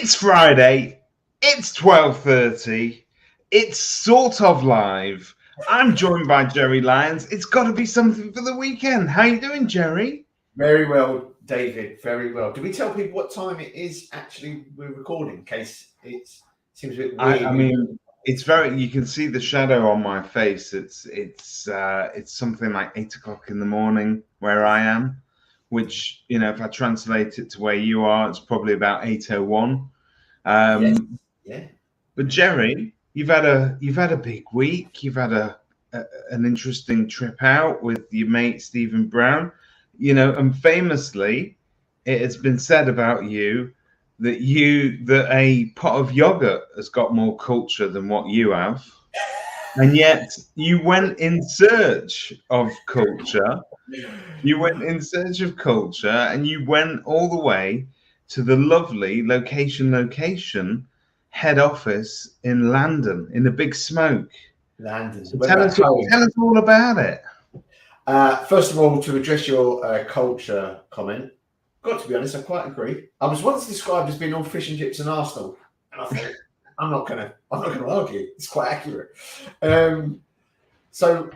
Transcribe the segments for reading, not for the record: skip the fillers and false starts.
It's Friday. It's 12:30. It's sort of live. I'm joined by Jerry Lyons. It's got to be something for the weekend. How you doing, Jerry? Very well, David. Very well. Do we tell people what time it is actually we're recording in case it seems a bit weird? I mean, it's very. You can see the shadow on my face. It's something like 8 o'clock in the morning where I am, which if I translate it to where you are, it's probably about 8:01. Yes. Yeah. But Jerry, you've had a big week. You've had an interesting trip out with your mate Stephen Brown. And famously, it has been said about you that a pot of yogurt has got more culture than what you have. And yet you went in search of culture. You went in search of culture and you went all the way to the lovely location head office in London in the Big Smoke. London. So tell us all about it. First of all, to address your culture comment, got to be honest, I quite agree. I was once described as being on fish and chips in Arsenal, and I thought I'm not gonna argue. It's quite accurate. So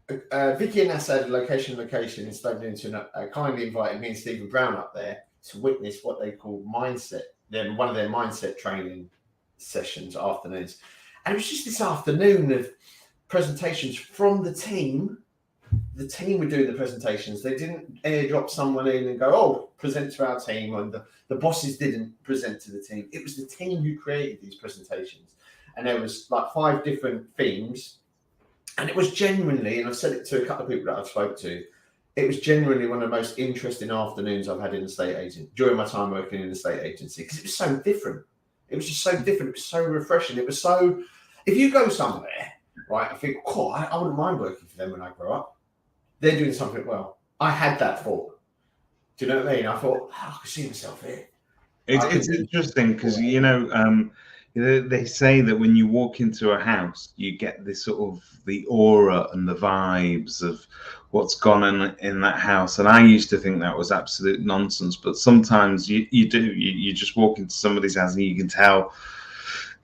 Vicky and Assad, location in Stoke Newington, kindly invited me and Stephen Brown up there to witness what they call one of their mindset training sessions, afternoons. And it was just this afternoon of presentations from the team. The team were doing the presentations. They didn't airdrop someone in and go, "Oh, present to our team." And the bosses didn't present to the team. It was the team who created these presentations. And there was like 5 different themes. And it was genuinely, and I've said it to a couple of people that I've spoke to, it was genuinely one of the most interesting afternoons I've had in the estate agent during my time working in the estate agency, because it was so different. It was just so different. It was so refreshing. It was so, if you go somewhere, right, I think, I wouldn't mind working for them when I grow up. They're doing something well. I had that thought. Do you know what I mean? I thought, I could see myself here. It's interesting because, they say that when you walk into a house, you get this sort of the aura and the vibes of what's gone on in that house. And I used to think that was absolute nonsense. But sometimes you do. You just walk into somebody's house and you can tell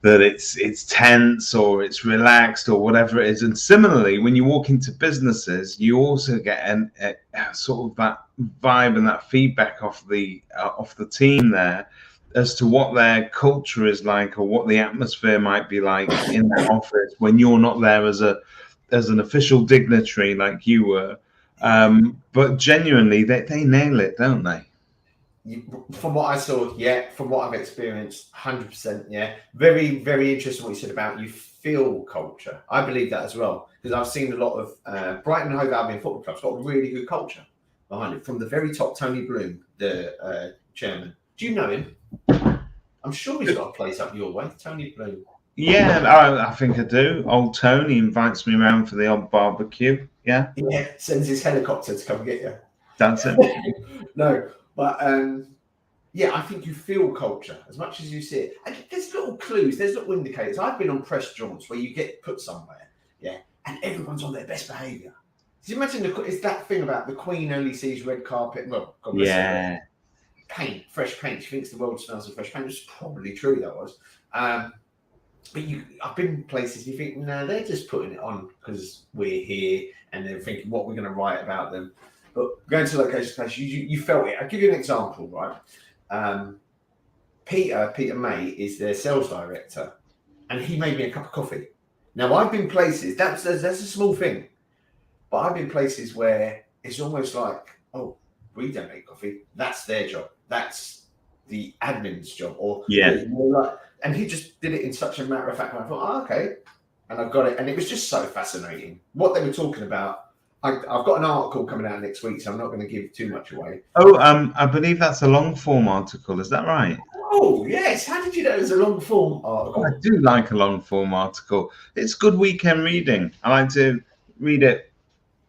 that it's tense or it's relaxed or whatever it is. And similarly, when you walk into businesses, you also get a sort of that vibe and that feedback off the team there as to what their culture is like or what the atmosphere might be like in that office when you're not there as an official dignitary like you were. But genuinely, they nail it, don't they? From what I saw, yeah. From what I've experienced, 100%, yeah. Very, very interesting what you said about you feel culture. I believe that as well, because I've seen a lot of Brighton and Hove Albion football clubs got really good culture behind it. From the very top, Tony Bloom, the chairman. Do you know him? I'm sure he's got a place up your way, Tony Bloom. Yeah, I think I do. Old Tony invites me around for the odd barbecue. Yeah. Yeah, sends his helicopter to come get you. That's it. No. But yeah, I think you feel culture as much as you see it. And there's little clues, there's little indicators. I've been on press jaunts where you get put somewhere, yeah, and everyone's on their best behaviour. Do you imagine it's that thing about the Queen only sees red carpet? Well, God bless her. Paint, fresh paint. She thinks the world smells of fresh paint. It's probably true, that was. But I've been places you think, no, they're just putting it on because we're here, and they're thinking what we're going to write about them. But going to location, you felt it. I'll give you an example, right? Peter May is their sales director, and he made me a cup of coffee. Now, I've been places, that's a small thing, but I've been places where it's almost like, oh, we don't make coffee. That's their job. That's the admin's job. Or and he just did it in such a matter of fact. And I thought, okay, and I've got it. And it was just so fascinating what they were talking about. I've got an article coming out next week, so I'm not going to give too much away. Oh, I believe that's a long form article. Is that right? Oh, yes. How did you know it was a long form article? I do like a long form article. It's good weekend reading. I like to read it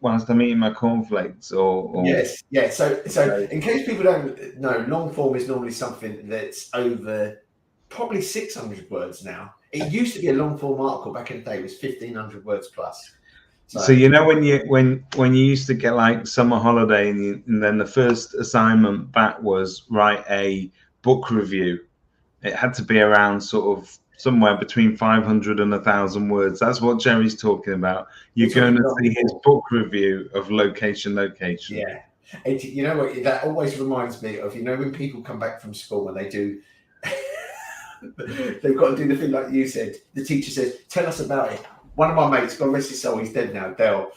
whilst I'm eating my cornflakes. Or yes, yeah. So in case people don't know, long form is normally something that's over probably 600 words now. It used to be a long form article back in the day. It was 1,500 words plus. So when you used to get like summer holiday and then the first assignment back was write a book review it had to be around sort of somewhere between 500 and 1,000 words. That's what Jerry's talking about. You're going to see his book review of Location. Yeah. And you know what? That always reminds me of, when people come back from school and they do, they've got to do the thing like you said. The teacher says, tell us about it. One of my mates, God rest his soul, he's dead now, Dale.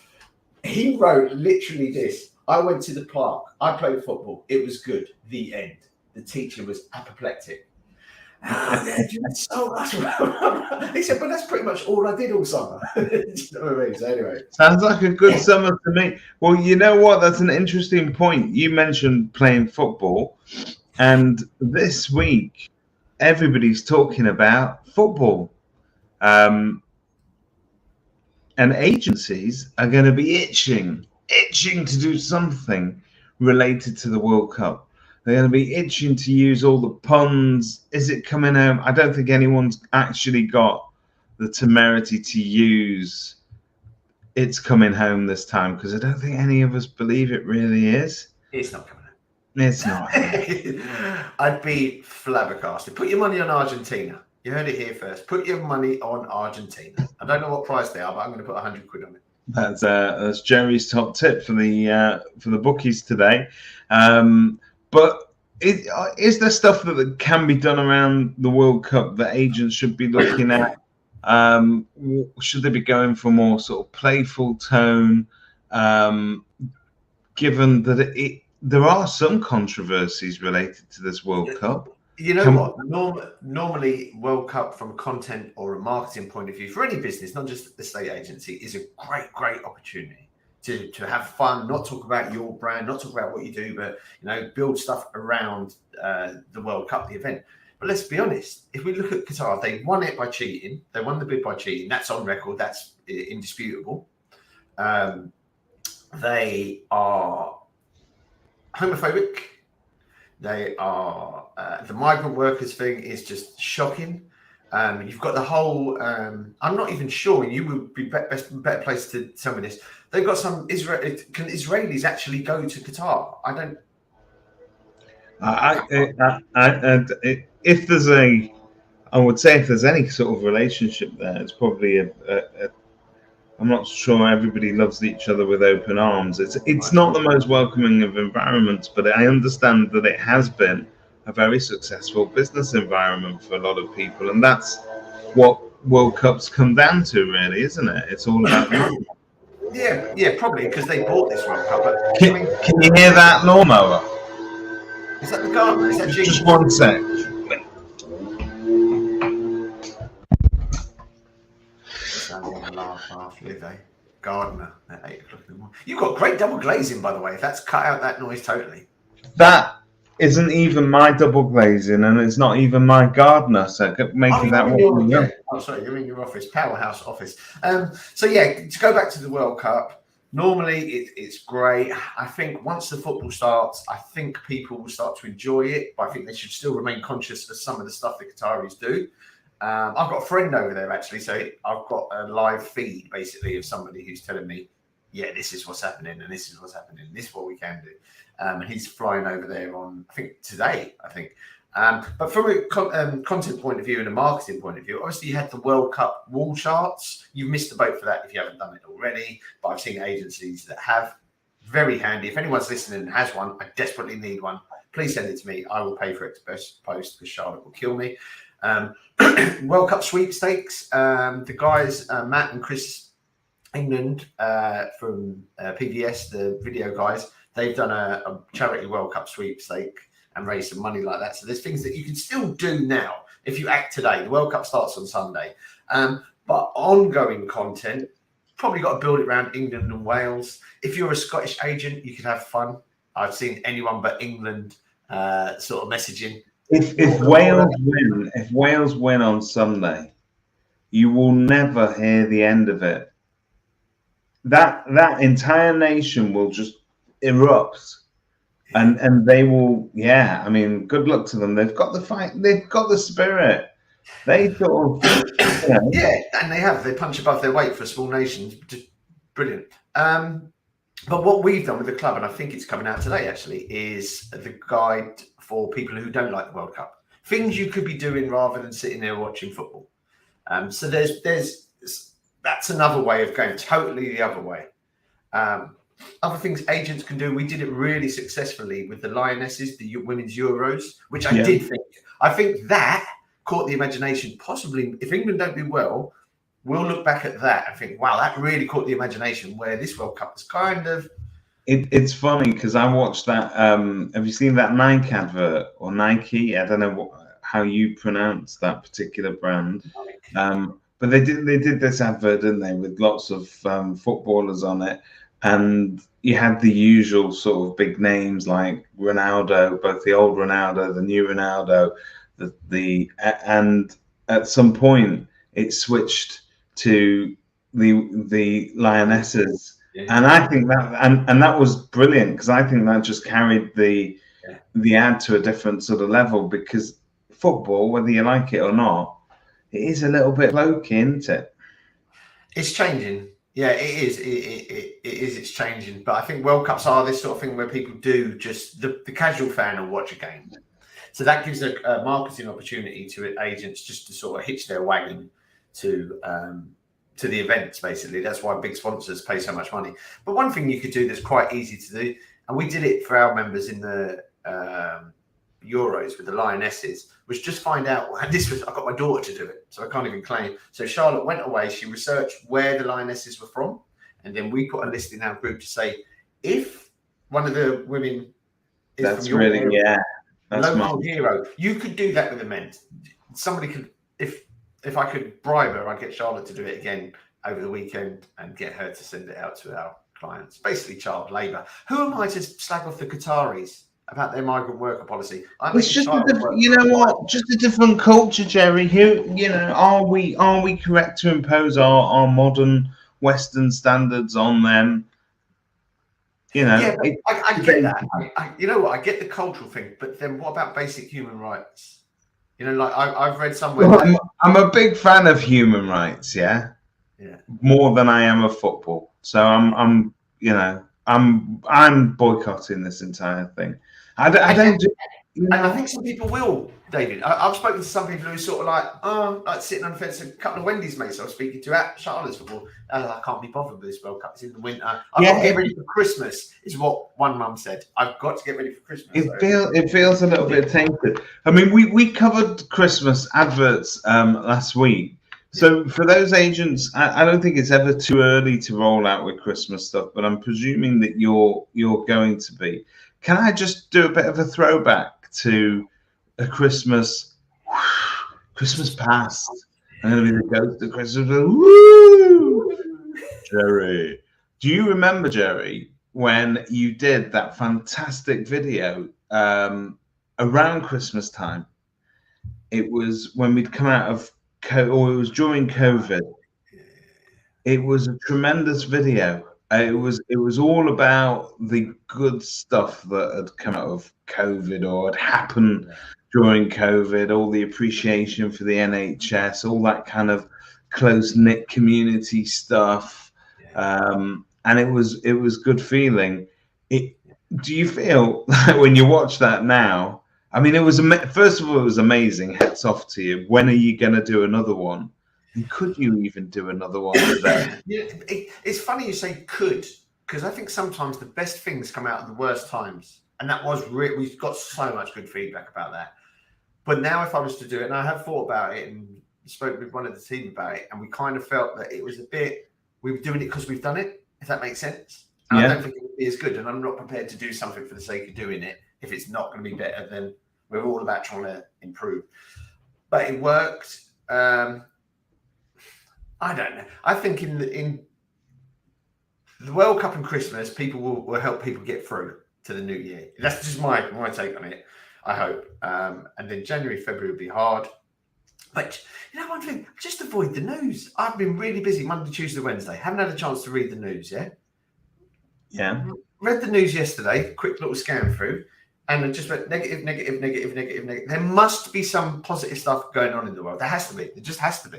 He wrote literally this. I went to the park. I played football. It was good. The end. The teacher was apoplectic. So much. He said, but that's pretty much all I did all summer. You know what I mean? So anyway. Sounds like a good summer to me. Well, you know what? That's an interesting point. You mentioned playing football, and this week everybody's talking about football. And agencies are going to be itching to do something related to the World Cup. They're going to be itching to use all the puns. Is it coming home? I don't think anyone's actually got the temerity to use it's coming home this time, because I don't think any of us believe it really is. It's not coming home. It's not. I'd be flabbergasted. Put your money on Argentina. You heard it here first. Put your money on Argentina. I don't know what price they are, but I'm going to put 100 quid on it. That's Jerry's top tip for the bookies today. But is there stuff that can be done around the World Cup that agents should be looking at? Should they be going for more sort of playful tone? Given that there are some controversies related to this World Cup. You know what? Normally, World Cup from a content or a marketing point of view for any business, not just the state agency, is a great opportunity to have fun, not talk about your brand, not talk about what you do, but build stuff around the World Cup, the event. But let's be honest, if we look at Qatar, they won it by cheating. They won the bid by cheating. That's on record. That's indisputable. They are homophobic. They are the migrant workers thing is just shocking. You've got the whole. I'm not even sure. You would be better placed to tell me this. They've got some Can Israelis actually go to Qatar? I don't. If there's I would say if there's any sort of relationship there, it's probably I'm not sure everybody loves each other with open arms. It's not the most welcoming of environments, but I understand that it has been a very successful business environment for a lot of people, and that's what World Cups come down to, really, isn't it? It's all about money. Yeah, probably because they bought this World Cup. But can you hear that lawnmower? Is that the gardener? Is that just one sec? Gardener at 8 o'clock in the morning. You've got great double glazing, by the way. If that's cut out that noise totally. That isn't even my double glazing, and it's not even my gardener. So making that one. Oh, sorry, you're in your office, powerhouse office. So yeah, to go back to the World Cup. Normally, it's great. I think once the football starts, I think people will start to enjoy it. But I think they should still remain conscious of some of the stuff the Qataris do. I've got a friend over there, actually. So I've got a live feed, basically, of somebody who's telling me, yeah, this is what's happening, and this is what's happening, and this is what we can do. And he's flying over there on, I think, today, But from a content point of view and a marketing point of view, obviously you had the World Cup wall charts. You've missed the boat for that if you haven't done it already. But I've seen agencies that have. Very handy. If anyone's listening and has one, I desperately need one. Please send it to me. I will pay for it to post because Charlotte will kill me. World Cup sweepstakes. The guys, Matt and Chris England from PVS, the video guys, they've done a charity World Cup sweepstake and raised some money like that. So there's things that you can still do now if you act today. The World Cup starts on Sunday. But ongoing content, probably got to build it around England and Wales. If you're a Scottish agent, you could have fun. I've seen anyone but England sort of messaging. If Wales win on Sunday, you will never hear the end of it. That entire nation will just erupt, and they will. Yeah, I mean, good luck to them. They've got the fight. They've got the spirit. They sort of, yeah, and they have. They punch above their weight for small nations. Just brilliant. But what we've done with the club, and I think it's coming out today actually, is the guide for people who don't like the World Cup. things you could be doing rather than sitting there watching football. So that's another way of going totally the other way. Other things agents can do. We did it really successfully with the Lionesses, the Women's Euros, which I think that caught the imagination. Possibly, if England don't do well, we'll look back at that and think, wow, that really caught the imagination, where this World Cup was kind of... It's funny because I watched that. Have you seen that Nike advert or Nike? I don't know how you pronounce that particular brand. But they did this advert, didn't they, with lots of footballers on it. And you had the usual sort of big names like Ronaldo, both the old Ronaldo, the new Ronaldo, and at some point it switched to the Lionesses, and I think that and that was brilliant, because I think that just carried the ad to a different sort of level, because football, whether you like it or not, it is a little bit blokey, isn't it? It's changing. Yeah, it is. It is. It's changing. But I think World Cups are this sort of thing where people do just the casual fan will watch a game. So that gives a marketing opportunity to agents just to sort of hitch their wagon to the events. Basically, that's why big sponsors pay so much money. But one thing you could do that's quite easy to do, and we did it for our members in the Euros with the Lionesses, was just find out. And this was, I got my daughter to do it, so I can't even claim. So Charlotte went away, she researched where the Lionesses were from, and then we put a list in our group to say, if one of the women is that's from really area, local hero, you could do that with the men. Somebody could, if I could bribe her, I'd get Charlotte to do it again over the weekend and get her to send it out to our clients. Basically child labour. Who am I to slag off the Qataris about their migrant worker policy? It's just you know what, just a different culture, Jerry. Who, you know, are we correct to impose our modern Western standards on them? You know, yeah, I get that. You know what? I get the cultural thing, but then what about basic human rights? You know, like I've read somewhere. Well, I'm a big fan of human rights. Yeah, more than I am of football. So I'm boycotting this entire thing. I don't. You know, and I think some people will, David. I've spoken to some people who are sort of like sitting on the fence. A couple of Wendy's mates I was speaking to at Charlotte's football. I can't be bothered with this World Cup. It's in the winter. I've got to get ready for Christmas, is what one mum said. I've got to get ready for Christmas. It feels a little bit tainted. I mean, we covered Christmas adverts last week. So for those agents, I don't think it's ever too early to roll out with Christmas stuff, but I'm presuming that you're going to be. Can I just do a bit of a throwback to a Christmas past? I'm going to be the ghost of Christmas. Woo! Jerry. Do you remember, Jerry, when you did that fantastic video around Christmas time? It was when we'd come out of or it was during COVID. It was a tremendous video. It was all about the good stuff that had come out of COVID or had happened during COVID, all the appreciation for the NHS, all that kind of close-knit community stuff. And it was good feeling. Do you feel like when you watch that now, I mean, it was first of all, it was amazing. Hats off to you. When are you going to do another one? And could you even do another one today? It's funny you say could, because I think sometimes the best things come out of the worst times. And that was we've got so much good feedback about that. But now if I was to do it, and I have thought about it and spoke with one of the team about it, and we kind of felt that it was a bit, we were doing it because we've done it, if that makes sense. And I don't think it would be as good. And I'm not prepared to do something for the sake of doing it if it's not going to be better. Then we're all about trying to improve. But it worked. I don't know. I think in the World Cup and Christmas, people will help people get through to the new year. That's just my take on it, I hope. And then January, February will be hard. But you know one thing, just avoid the news. I've been really busy Monday, Tuesday, Wednesday. Haven't had a chance to read the news yet. Yeah. Read the news yesterday, quick little scan through, and I just went negative. There must be some positive stuff going on in the world. There has to be. There just has to be.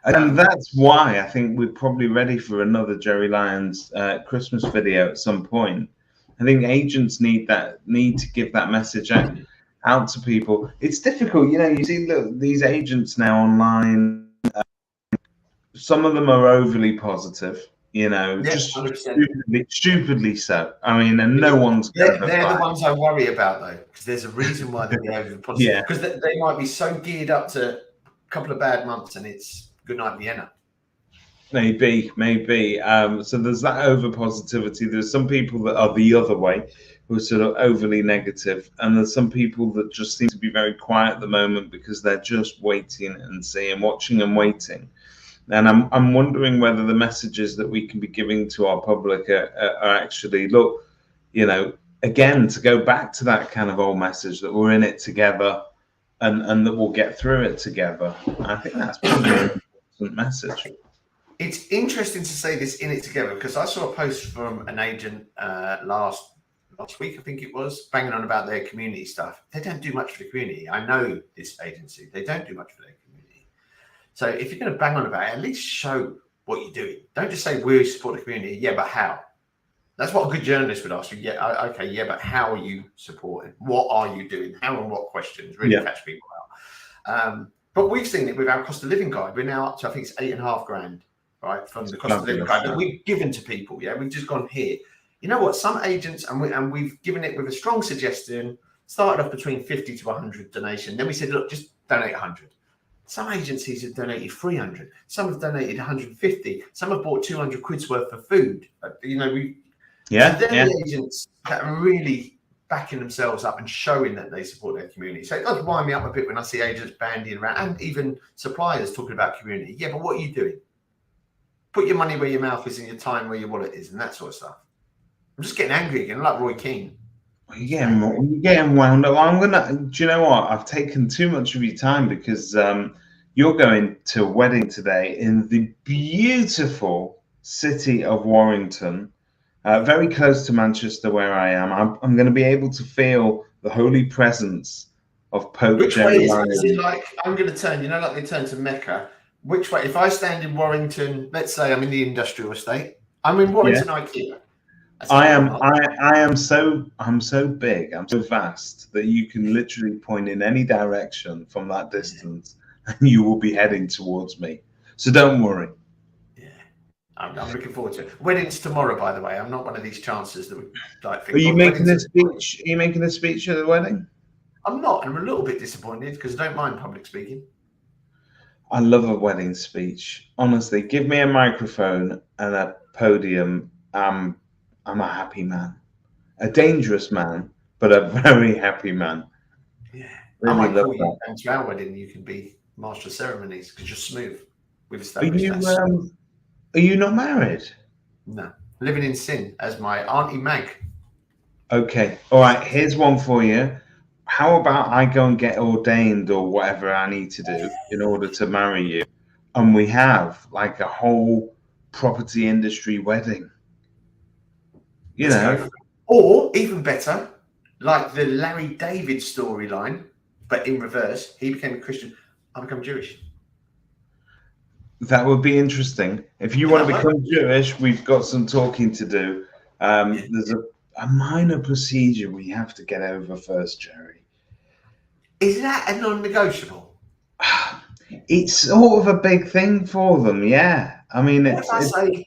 And that's why I think we're probably ready for another Jerry Lyons Christmas video at some point. I think agents need to give that message out. out to people. It's difficult, you know. You see these agents now online. Some of them are overly positive, you know, Yeah, just 100%. stupidly so. I mean, and no one's They're, ever they're the fine. ones I worry about, though, because there's a reason why they're over positive. Yeah, Because they might be so geared up to a couple of bad months, and it's good night Vienna. maybe. So there's that over positivity. There's some people that are the other way, who are sort of overly negative, and there's some people that just seem to be very quiet at the moment because they're just waiting and seeing, watching and waiting. And I'm wondering whether the messages that we can be giving to our public are actually, look, you know, again, to go back to that kind of old message that we're in it together, and that we'll get through it together. I think that's probably an important message. It's interesting to say this in it together, because I saw a post from an agent last week, I think it was, banging on about their community stuff. They don't do much for the community. I know this agency. They don't do much for their community. So if you're going to bang on about it, at least show what you're doing. Don't just say we support the community. Yeah, but how? That's what a good journalist would ask you. Yeah, okay, yeah, but how are you supporting? What are you doing? How and what questions really catch people out. But we've seen it with our cost of living guide. We're now up to, I think it's $8,500, right, from the cost of living guide that we've given to people. Yeah, we've just gone here. You know what? Some agents, and we've given it with a strong suggestion. Started off between 50 to 100 donation. Then we said, look, just donate 100. Some agencies have donated 300. Some have donated 150. Some have bought 200 quid's worth of food. You know, the agents that are really backing themselves up and showing that they support their community. So it does wind me up a bit when I see agents bandying around, and even suppliers talking about community. Yeah, but what are you doing? Put your money where your mouth is and your time where your wallet is, and that sort of stuff. I'm just getting angry again, like Roy Keane. You're getting wound up. Do you know what? I've taken too much of your time because you're going to a wedding today in the beautiful city of Warrington, very close to Manchester, where I am. I'm going to be able to feel the holy presence of Pope Which Jerry. way is it? Is it like, I'm going to turn, you know, like they turn to Mecca? Which way? If I stand in Warrington, let's say I'm in the industrial estate, I'm in Warrington IKEA. I'm so big, I'm so vast that you can literally point in any direction from that distance, and you will be heading towards me. So don't worry. Yeah, I'm looking forward to it. Wedding's tomorrow, by the way. I'm not one of these chancers that would like. Are you making a speech? Are you making a speech at the wedding? I'm not. I'm a little bit disappointed because I don't mind public speaking. I love a wedding speech. Honestly, give me a microphone and a podium. I'm a happy man, a dangerous man, but a very happy man. Yeah, really, I might call you down to our wedding. You can be master of ceremonies because you're smooth. We've established that. Are you not married? No, living in sin as my auntie Mag. Okay, all right. Here's one for you. How about I go and get ordained or whatever I need to do in order to marry you, and we have like a whole property industry wedding. You know, or even better, like the Larry David storyline, but in reverse. He became a Christian. I become Jewish. That would be interesting. If you want to become Jewish, we've got some talking to do. There's a minor procedure we have to get over first, Jerry. Is that a non-negotiable? It's sort of a big thing for them, yeah. I mean, what if I say,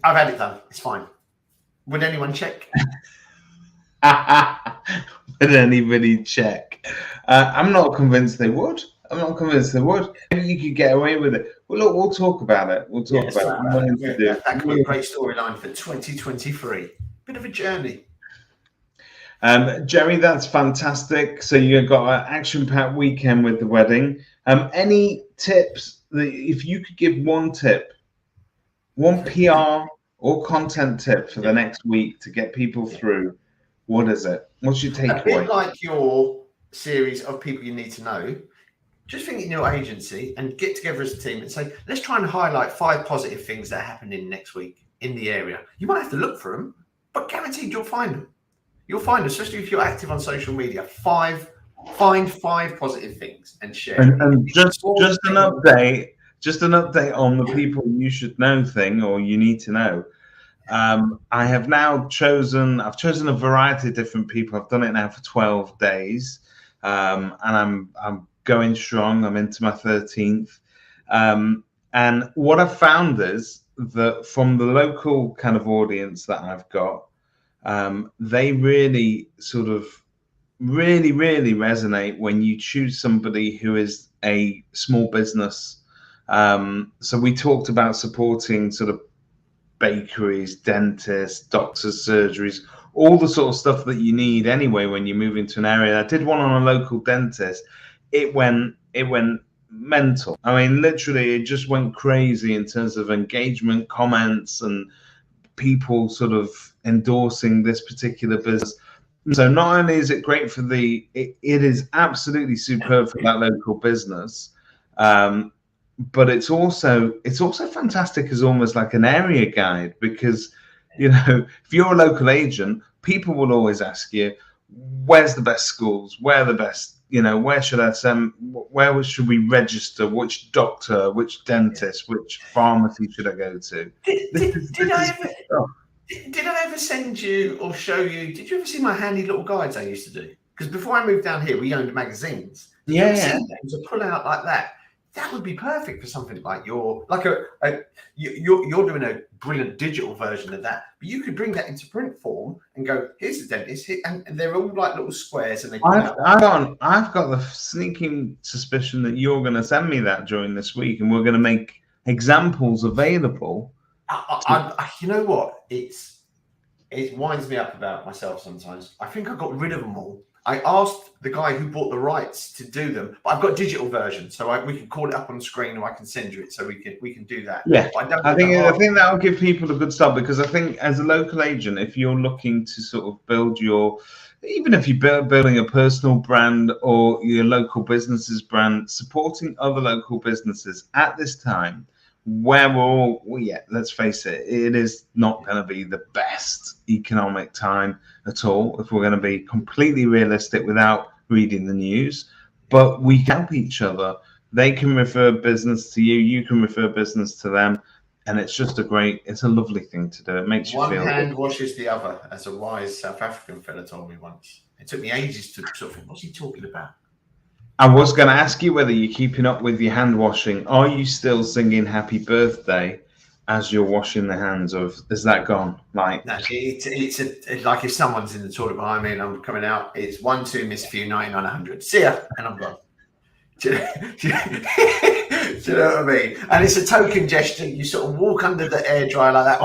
I've had it done. It's fine. Would anyone check? Would anybody check? I'm not convinced they would. Maybe you could get away with it. Well, look, we'll talk about it. That could be a great storyline for 2023. Bit of a journey. Jerry, that's fantastic. So you got an action-packed weekend with the wedding. Any tips that if you could give one tip, one PR or content tip for the next week to get people through, what is it? What's your takeaway? A bit like your series of people you need to know. Just think in your agency and get together as a team and say, let's try and highlight 5 positive things that are happening next week in the area. You might have to look for them, but guaranteed you'll find them. You'll find them, especially if you're active on social media. Find 5 positive things and share. And just an update. Just an update on the people you should know thing or you need to know. I have now chosen a variety of different people. I've done it now for 12 days. and I'm going strong. I'm into my 13th. And what I've found is that from the local kind of audience that I've got, they really sort of really resonate when you choose somebody who is a small business. So we talked about supporting sort of bakeries, dentists, doctors, surgeries, all the sort of stuff that you need anyway when you move into an area. I did one on a local dentist. It went mental. I mean, literally, it just went crazy in terms of engagement, comments, and people sort of endorsing this particular business. So not only is it great for it is absolutely superb for that local business, but it's also fantastic as almost like an area guide, because if you're a local agent, people will always ask you, where's the best schools, where are the best, where should I send, where should we register, which doctor, which dentist, which pharmacy should I go to? Did I ever send you or show you? Did you ever see my handy little guides I used to do? Because before I moved down here, we owned magazines. Did you ever see them to pull out like that? That would be perfect for something like you're doing a brilliant digital version of that, but you could bring that into print form and go, here's the dentist, and they're all like little squares, and they. I've got the sneaking suspicion that you're going to send me that during this week, and we're going to make examples available. You know what? It winds me up about myself sometimes. I think I got rid of them all. I asked the guy who bought the rights to do them, but I've got a digital version, so we can call it up on screen, or I can send you it, so we can do that. Yeah, I think that will give people a good start, because I think as a local agent, if you're looking to sort of build even if you're building a personal brand or your local business's brand, supporting other local businesses at this time, where let's face it, it is not going to be the best economic time at all, if we're going to be completely realistic without reading the news. But we help each other. They can refer business to you, you can refer business to them, and it's just it's a lovely thing to do. It makes you feel one hand washes the other, as a wise South African fella told me once. It took me ages to sort of think, what's he talking about? I was going to ask you whether you're keeping up with your hand washing. Are you still singing happy birthday as you're washing the hands, or has that gone? Like, no, it's like if someone's in the toilet behind me and I'm coming out, it's 1, 2, miss a few, 99, 100. See ya, and I'm gone. Do you know what I mean? And it's a token gesture. You sort of walk under the air dryer like that,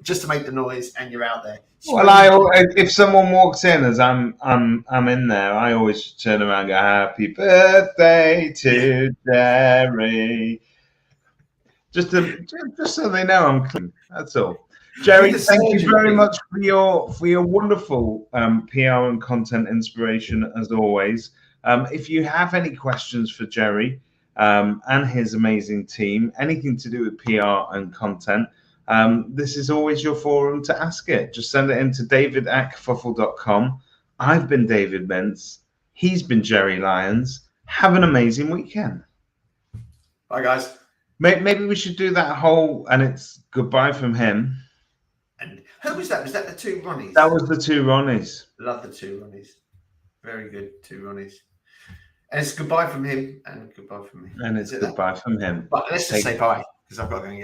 just to make the noise, and you're out there. Well, if someone walks in as I'm in there, I always turn around and go, "Happy birthday to Jerry," just so they know I'm clean. That's all. Jerry, thank you very much for your wonderful PR and content inspiration as always. If you have any questions for Jerry and his amazing team, anything to do with PR and content, this is always your forum to ask it. Just send it in to david@kerfuffle.com. I've been David Mintz. He's been Jerry Lyons. Have an amazing weekend. Bye, guys. Maybe we should do that whole, and it's goodbye from him. And who was that? Was that the two Ronnies? That was the two Ronnies. Love the two Ronnies. Very good, two Ronnies. And it's goodbye from him and goodbye from me. And it's goodbye from him. But let's just say bye, because I've got to go and get